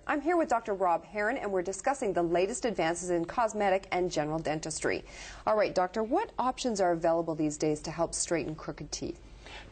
I'm here with Dr. Rob Herron, and we're discussing the latest advances in cosmetic and general dentistry. All right, doctor, what options are available these days to help straighten crooked teeth?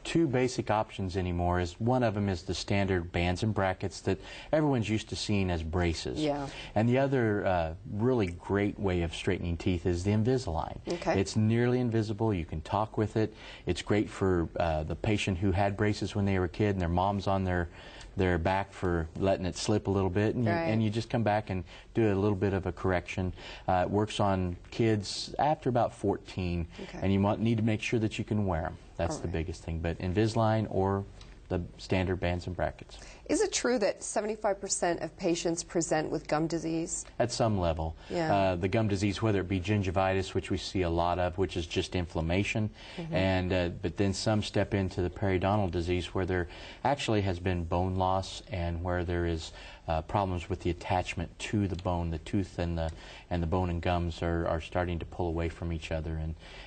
Two basic options anymore. One of them is the standard bands and brackets that everyone's used to seeing as braces. Yeah. And the other really great way of straightening teeth is the Invisalign. Okay. It's nearly invisible. You can talk with it. It's great for the patient who had braces when they were a kid and their mom's on their back for letting it slip a little bit, and you just come back and do a little bit of a correction. It works on kids after about 14, and you need to make sure that you can wear them. That's the biggest thing. But Invisalign or the standard bands and brackets. Is it true that 75% of patients present with gum disease? At some level. Yeah. The gum disease, whether it be gingivitis, which we see a lot of, which is just inflammation, and but then some step into the periodontal disease where there actually has been bone loss and where there is problems with the attachment to the bone. The tooth and the bone and gums are starting to pull away from each other,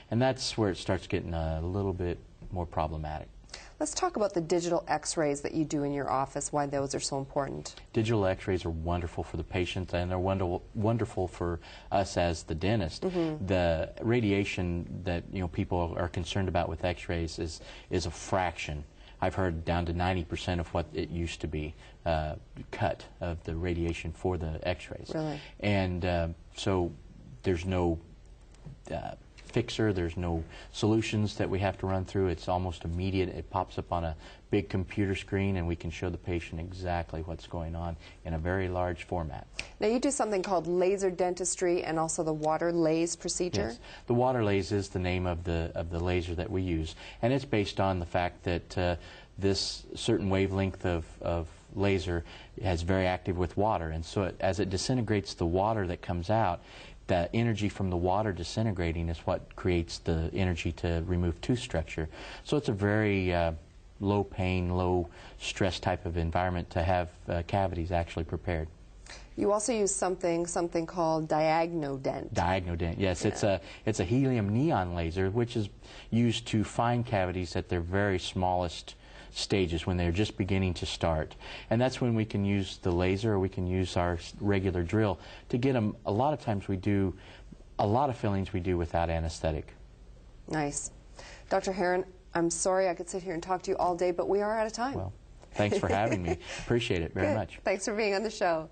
and that's where it starts getting a little bit more problematic. Let's talk about the digital x-rays that you do in your office, why those are so important. Digital x-rays are wonderful for the patient, and they're wonderful for us as the dentist. The radiation that people are concerned about with x-rays is a fraction. I've heard down to 90% of what it used to be cut of the radiation for the x-rays. Really? And so there's no fixer, there's no solutions that we have to run through. It's almost immediate. It pops up on a big computer screen and we can show the patient exactly what's going on in a very large format. Now you do something called laser dentistry and also the water laser procedure? Yes. The water laser is the name of the laser that we use, and it's based on the fact that this certain wavelength of laser is very active with water, and so as it disintegrates the water that comes out, the energy from the water disintegrating is what creates the energy to remove tooth structure. So it's a very low pain, low stress type of environment to have cavities actually prepared. You also use something called Diagnodent. Diagnodent, yes. Yeah. It's a helium neon laser, which is used to find cavities at their very smallest stages when they're just beginning to start. And that's when we can use the laser, or we can use our regular drill to get them. A lot of times we do a lot of fillings we do without anesthetic. Nice. Dr. Herron, I'm sorry I could sit here and talk to you all day, but we are out of time. Well, thanks for having me. Appreciate it very much. Thanks for being on the show.